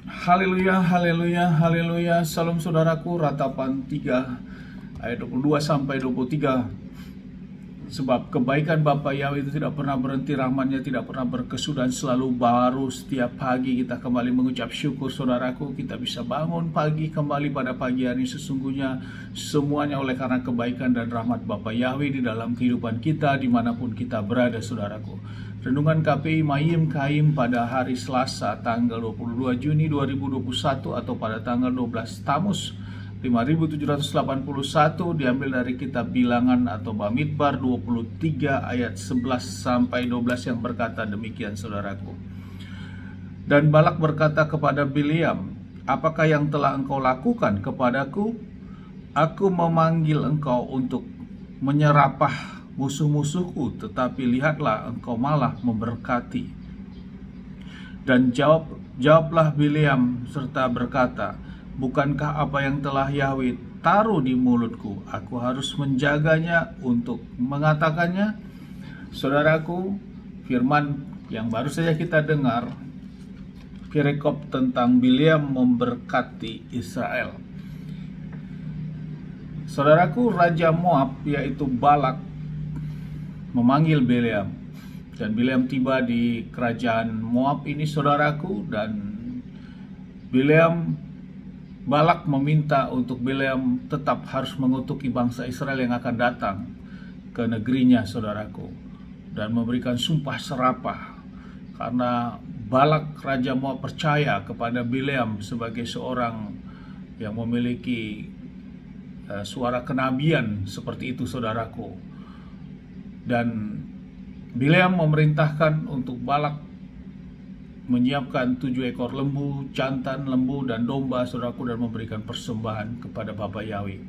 Haleluya, haleluya, haleluya. Salam saudaraku, Ratapan 3 ayat 22 sampai 23. Sebab kebaikan Bapa Yahweh itu tidak pernah berhenti, rahmatnya tidak pernah berkesudahan, selalu baru setiap pagi. Kita kembali mengucap syukur saudaraku, kita bisa bangun pagi kembali pada pagi hari. Sesungguhnya semuanya oleh karena kebaikan dan rahmat Bapa Yahweh di dalam kehidupan kita dimanapun kita berada saudaraku. Renungan KPI Mayim Kaim pada hari Selasa tanggal 22 Juni 2021 atau pada tanggal 12 Tamus 5781 diambil dari kitab Bilangan atau Bamidbar 23 ayat 11 sampai 12 yang berkata demikian saudaraku. Dan Balak berkata kepada Bileam, apakah yang telah engkau lakukan kepadaku? Aku memanggil engkau untuk menyerapah musuh-musuhku, tetapi lihatlah engkau malah memberkati. Dan jawablah Bileam serta berkata, bukankah apa yang telah Yahweh taruh di mulutku, aku harus menjaganya untuk mengatakannya? Saudaraku, firman yang baru saja kita dengar, perikop tentang Bileam memberkati Israel. Saudaraku, Raja Moab yaitu Balak memanggil Bileam, dan Bileam tiba di kerajaan Moab ini saudaraku, dan Balak meminta untuk Bileam tetap harus mengutuki bangsa Israel yang akan datang ke negerinya saudaraku, dan memberikan sumpah serapah, karena Balak Raja Moab percaya kepada Bileam sebagai seorang yang memiliki suara kenabian seperti itu saudaraku. Dan Bileam memerintahkan untuk Balak menyiapkan 7 ekor lembu, jantan lembu dan domba saudaraku, dan memberikan persembahan kepada Bapa Yahweh.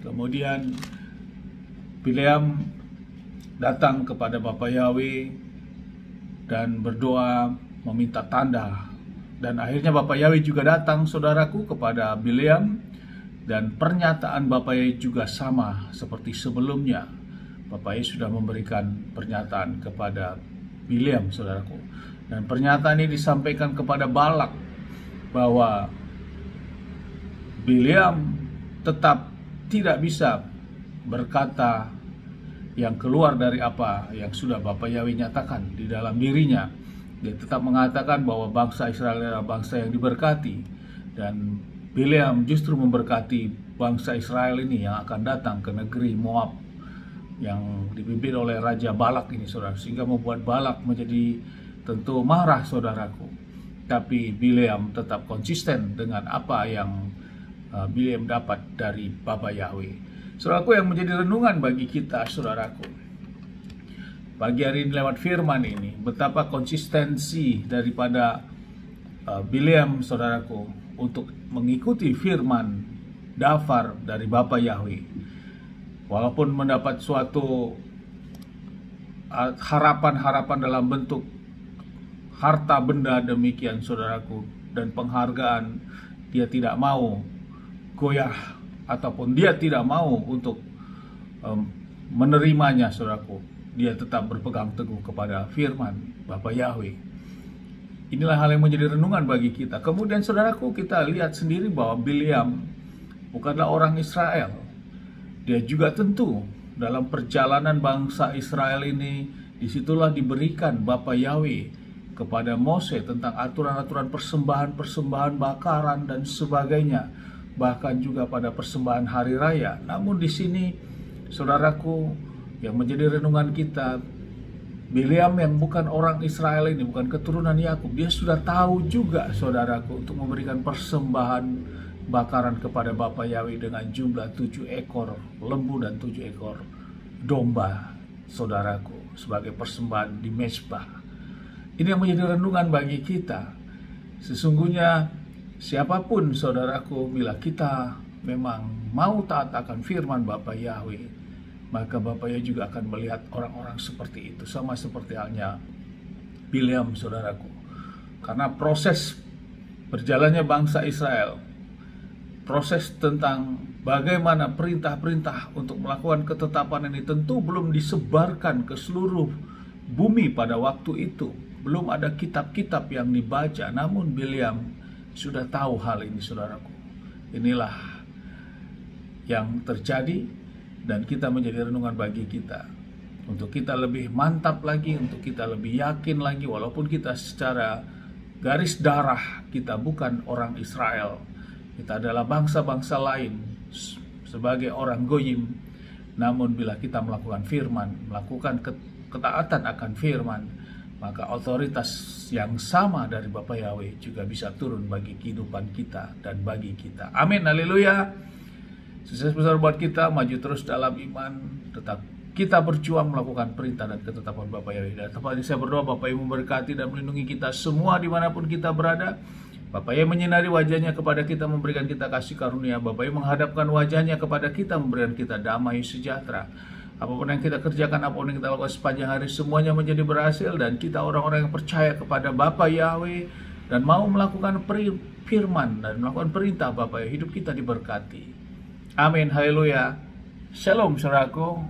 Kemudian Bileam datang kepada Bapa Yahweh dan berdoa meminta tanda, dan akhirnya Bapa Yahweh juga datang saudaraku kepada Bileam, dan pernyataan Bapa Yahweh juga sama seperti sebelumnya. Bapa Yahweh sudah memberikan pernyataan kepada Bileam saudaraku, dan pernyataan ini disampaikan kepada Balak bahwa Bileam tetap tidak bisa berkata yang keluar dari apa yang sudah Bapa Yahweh nyatakan di dalam dirinya. Dia tetap mengatakan bahwa bangsa Israel adalah bangsa yang diberkati, dan Bileam justru memberkati bangsa Israel ini yang akan datang ke negeri Moab yang dipimpin oleh Raja Balak ini saudara, sehingga membuat Balak menjadi tentu marah saudaraku. Tapi Bileam tetap konsisten dengan apa yang Bileam dapat dari Bapa Yahweh. Saudaraku, yang menjadi renungan bagi kita saudaraku pagi hari ini lewat firman ini, betapa konsistensi daripada Bileam saudaraku untuk mengikuti firman dafar dari Bapa Yahweh. Walaupun mendapat suatu harapan-harapan dalam bentuk harta benda demikian saudaraku, dan penghargaan, dia tidak mau goyah ataupun dia tidak mau untuk menerimanya saudaraku. Dia tetap berpegang teguh kepada firman Bapa Yahweh. Inilah hal yang menjadi renungan bagi kita. Kemudian saudaraku, kita lihat sendiri bahwa Bileam bukanlah orang Israel. Dia juga tentu dalam perjalanan bangsa Israel ini, disitulah diberikan Bapa Yahweh kepada Mose tentang aturan-aturan persembahan bakaran dan sebagainya, bahkan juga pada persembahan hari raya. Namun di sini saudaraku, yang menjadi renungan kita, Bileam yang bukan orang Israel ini, bukan keturunan Yakub, dia sudah tahu juga saudaraku untuk memberikan persembahan bakaran kepada Bapa Yahweh dengan jumlah 7 ekor lembu dan 7 ekor domba saudaraku, sebagai persembahan di mezbah. Ini yang menjadi renungan bagi kita. Sesungguhnya siapapun saudaraku, bila kita memang mau taat akan firman Bapa Yahweh, maka Bapa Yahweh juga akan melihat orang-orang seperti itu, sama seperti halnya Bileam saudaraku. Karena proses berjalannya bangsa Israel, proses tentang bagaimana perintah-perintah untuk melakukan ketetapan ini tentu belum disebarkan ke seluruh bumi pada waktu itu. Belum ada kitab-kitab yang dibaca. Namun Bileam sudah tahu hal ini, saudaraku. Inilah yang terjadi, dan kita menjadi renungan bagi kita, untuk kita lebih mantap lagi, untuk kita lebih yakin lagi, walaupun kita secara garis darah kita bukan orang Israel, kita adalah bangsa-bangsa lain sebagai orang goyim. Namun bila kita melakukan firman, melakukan ketaatan akan firman, maka otoritas yang sama dari Bapa Yahweh juga bisa turun bagi kehidupan kita dan bagi kita. Amin, haleluya. Sukses besar buat kita, maju terus dalam iman, tetap kita berjuang melakukan perintah dan ketetapan Bapa Yahweh. Dan tepat ini saya berdoa Bapa Yahweh memberkati dan melindungi kita semua dimanapun kita berada. Bapa Yahweh menyinari wajahnya kepada kita, memberikan kita kasih karunia. Bapa Yahweh menghadapkan wajahnya kepada kita, memberikan kita damai sejahtera. Apapun yang kita kerjakan, apapun yang kita lakukan sepanjang hari, semuanya menjadi berhasil. Dan kita orang-orang yang percaya kepada Bapa Yahweh dan mau melakukan firman dan melakukan perintah Bapa Yahweh, hidup kita diberkati. Amin, haleluya. Shalom, saudaraku.